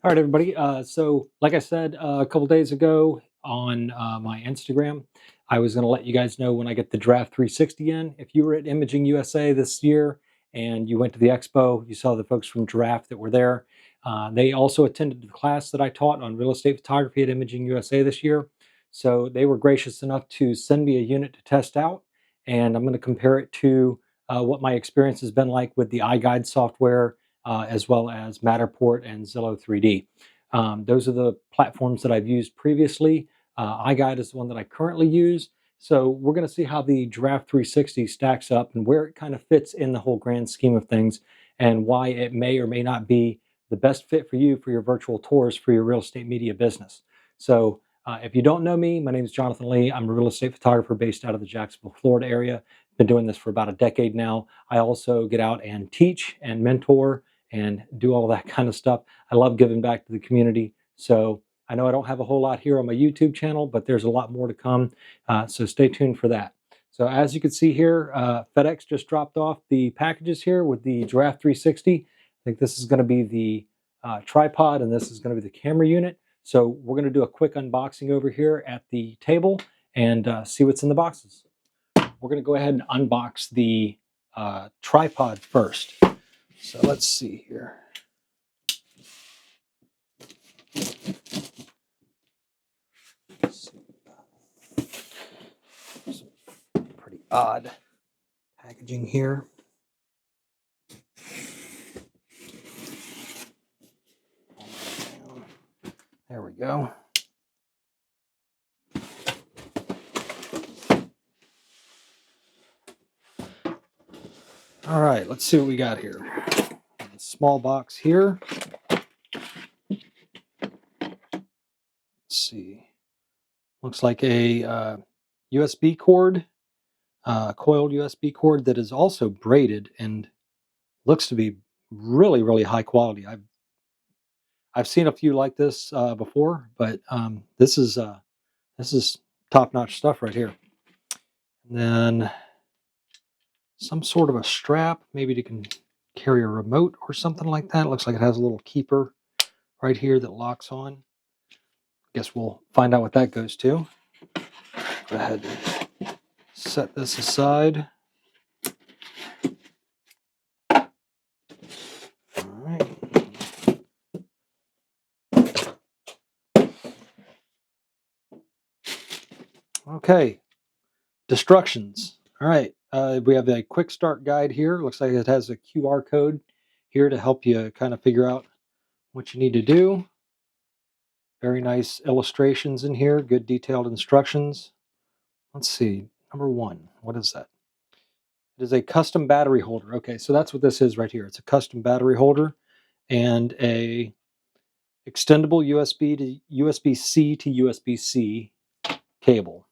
All right, everybody. So, like I said a couple days ago on my Instagram, I was going to let you guys know when I get the Giraffe360 in. If you were at Imaging USA this year and you went to the expo, you saw the folks from Giraffe that were there. They also attended the class that I taught on real estate photography at Imaging USA this year. So, they were gracious enough to send me a unit to test out, and I'm going to compare it to what my experience has been like with the iGuide software as well as Matterport and Zillow 3D. Those are the platforms that I've used previously. iGuide is the one that I currently use. So we're going to see how the Giraffe360 stacks up and where it kind of fits in the whole grand scheme of things, and why it may or may not be the best fit for you for your virtual tours for your real estate media business. So if you don't know me, my name is Jonathan Lee. I'm a real estate photographer based out of the Jacksonville, Florida area. Been doing this for about a decade now. I also get out and teach and mentor and do all that kind of stuff. I love giving back to the community. So I know I don't have a whole lot here on my YouTube channel, but there's a lot more to come. So stay tuned for that. So as you can see here, FedEx just dropped off the packages here with the Giraffe360. I think this is going to be the tripod, and this is going to be the camera unit. So we're going to do a quick unboxing over here at the table and see what's in the boxes. We're going to go ahead and unbox the tripod first. So let's see here. Some pretty odd packaging here. There we go. All right, let's see what we got here. A small box here. Let's see. Looks like a USB cord, coiled USB cord that is also braided and looks to be really, really high quality. I've seen a few like this before, but this is top-notch stuff right here. And then some sort of a strap, maybe you can carry a remote or something like that. It looks like it has a little keeper right here that locks on. Guess we'll find out what that goes to. Go ahead and set this aside. All right. Okay. Destructions. All right. We have a quick start guide here. Looks like it has a QR code here to help you kind of figure out what you need to do. Very nice illustrations in here. Good detailed instructions. Let's see. Number one. What is that? It is a custom battery holder. Okay, so that's what this is right here. It's a custom battery holder and a extendable USB-C to USB-C cable.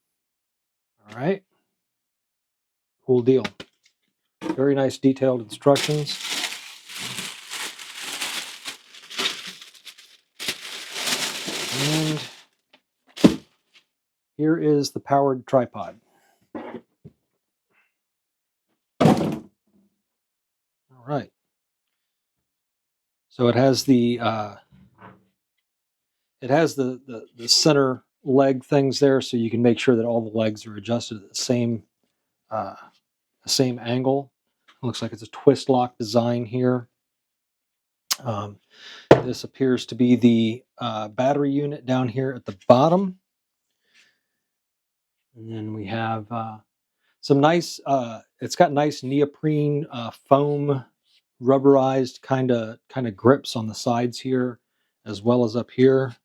All right, cool deal. Very nice detailed instructions. And here is the powered tripod. All right. So it has the center leg things there, so you can make sure that all the legs are adjusted at the same angle. It looks like it's a twist lock design here. This appears to be the battery unit down here at the bottom. And then we have some nice, it's got nice neoprene foam rubberized kind of grips on the sides here, as well as up here.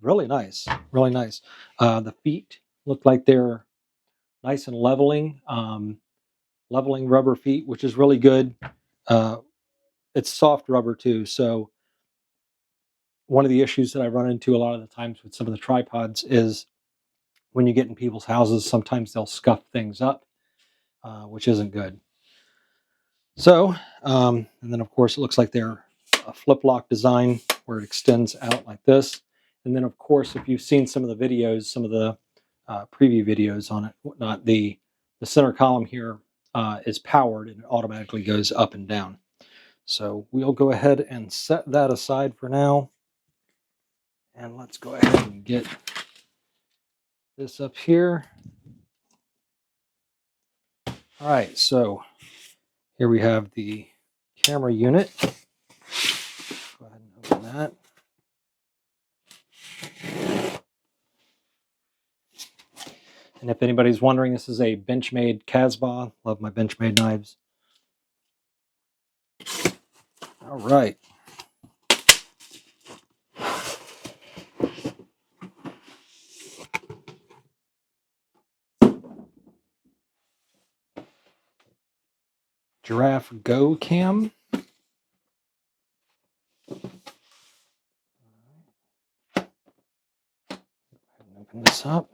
Really nice, really nice. The feet look like they're nice and leveling rubber feet, which is really good. It's soft rubber too, so one of the issues that I run into a lot of the times with some of the tripods is when you get in people's houses, sometimes they'll scuff things up, which isn't good. So, and then of course it looks like they're a flip lock design where it extends out like this. And then of course, if you've seen some of the videos, some of the preview videos on it, whatnot, the center column here is powered and it automatically goes up and down. So we'll go ahead and set that aside for now. And let's go ahead and get this up here. All right, so here we have the camera unit. Go ahead and open that. And if anybody's wondering, this is a Benchmade Casbah. Love my Benchmade knives. All right. Giraffe Go Cam. Open this up.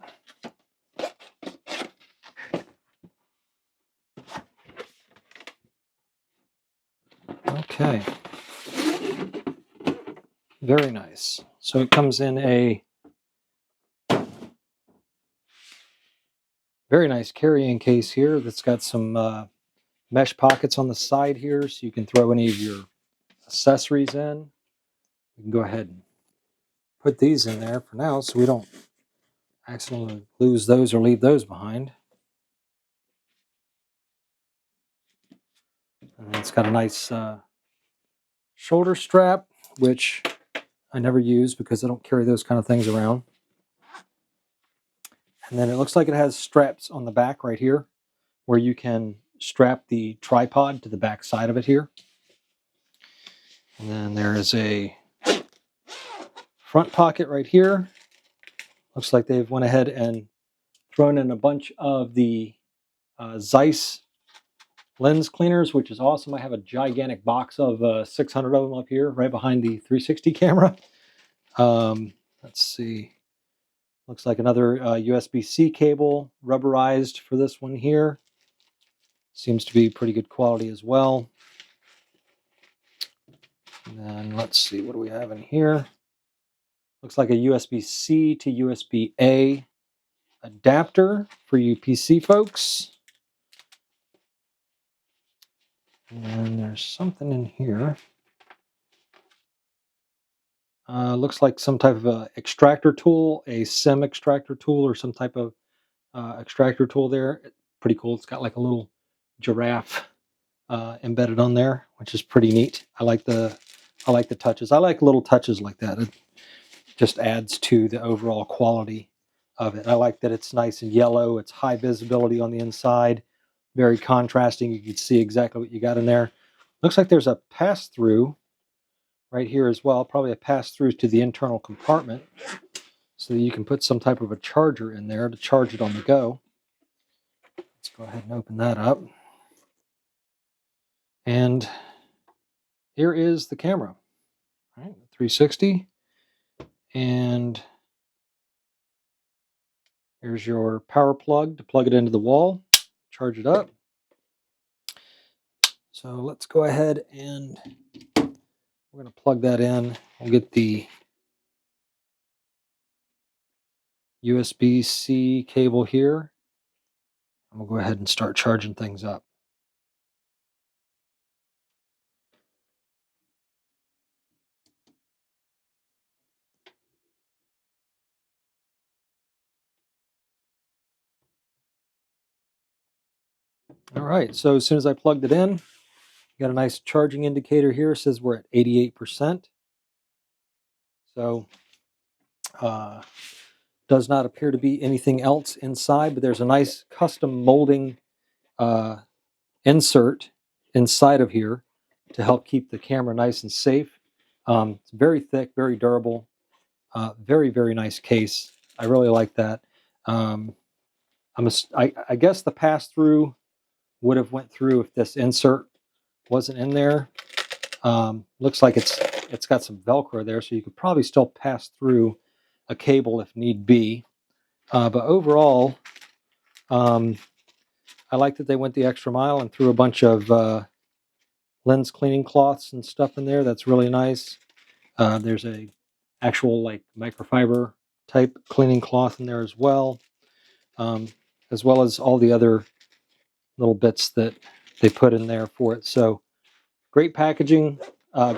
Okay. Very nice. So it comes in a very nice carrying case here that's got some mesh pockets on the side here so you can throw any of your accessories in. We can go ahead and put these in there for now so we don't accidentally lose those or leave those behind. And it's got a nice shoulder strap, which I never use because I don't carry those kind of things around. And then it looks like it has straps on the back right here where you can strap the tripod to the back side of it here. And then there is a front pocket right here. Looks like they've went ahead and thrown in a bunch of the Zeiss lens cleaners, which is awesome. I have a gigantic box of 600 of them up here right behind the 360 camera. Let's see. Looks like another USB-C cable, rubberized for this one here. Seems to be pretty good quality as well. And then let's see, what do we have in here? Looks like a USB-C to USB-A adapter for you PC folks. And there's something in here. Looks like some type of a extractor tool, a SIM extractor tool, or some type of extractor tool there. Pretty cool. It's got like a little giraffe embedded on there, which is pretty neat. I like the touches. I like little touches like that. It just adds to the overall quality of it. I like that it's nice and yellow. It's high visibility on the inside, very contrasting. You can see exactly what you got in there. Looks like there's a pass-through right here as well, probably a pass-through to the internal compartment so that you can put some type of a charger in there to charge it on the go. Let's go ahead and open that up. And here is the camera. All right, 360. And here's your power plug to plug it into the wall, charge it up. So let's go ahead and we're going to plug that in. We'll get the USB-C cable here. And we'll go ahead and start charging things up. All right, so as soon as I plugged it in, got a nice charging indicator here. It says we're at 88%. So does not appear to be anything else inside, but there's a nice custom molding insert inside of here to help keep the camera nice and safe. It's very thick, very durable, very, very nice case. I really like that. I guess the pass-through would have went through if this insert wasn't in there. Looks like it's got some Velcro there, so you could probably still pass through a cable if need be. But overall, I like that they went the extra mile and threw a bunch of lens cleaning cloths and stuff in there. That's really nice. There's a actual like microfiber type cleaning cloth in there as well as all the other little bits that they put in there for it. So great packaging,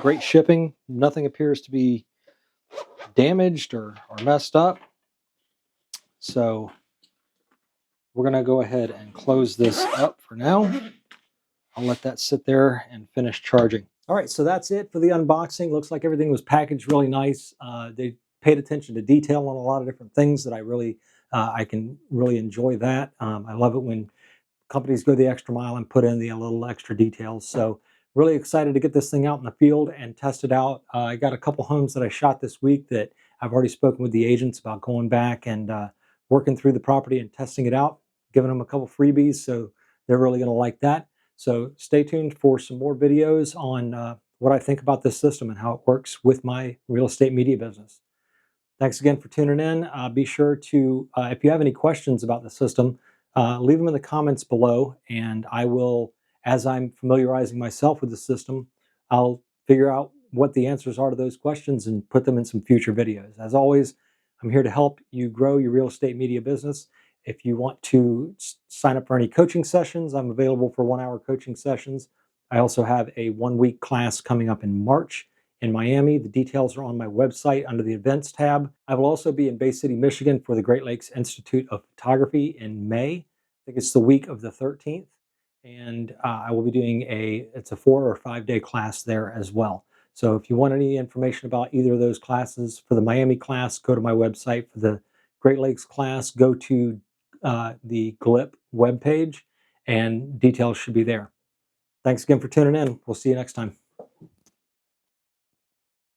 great shipping. Nothing appears to be damaged or messed up. So we're going to go ahead and close this up for now. I'll let that sit there and finish charging. All right, so that's it for the unboxing. Looks like everything was packaged really nice. They paid attention to detail on a lot of different things that I can really enjoy that. I love it when companies go the extra mile and put in the little extra details. So really excited to get this thing out in the field and test it out. I got a couple homes that I shot this week that I've already spoken with the agents about going back and working through the property and testing it out, giving them a couple freebies. So they're really going to like that. So stay tuned for some more videos on what I think about this system and how it works with my real estate media business. Thanks again for tuning in. Be sure to, if you have any questions about the system, leave them in the comments below, and I will, as I'm familiarizing myself with the system, I'll figure out what the answers are to those questions and put them in some future videos. As always, I'm here to help you grow your real estate media business. If you want to sign up for any coaching sessions, I'm available for 1-hour coaching sessions. I also have a 1-week class coming up in March in Miami. The details are on my website under the events tab. I will also be in Bay City, Michigan for the Great Lakes Institute of Photography in May. I think it's the week of the 13th. And I will be doing it's a 4 or 5 day class there as well. So if you want any information about either of those classes, for the Miami class, go to my website. For the Great Lakes class, go to the GLIP webpage and details should be there. Thanks again for tuning in. We'll see you next time.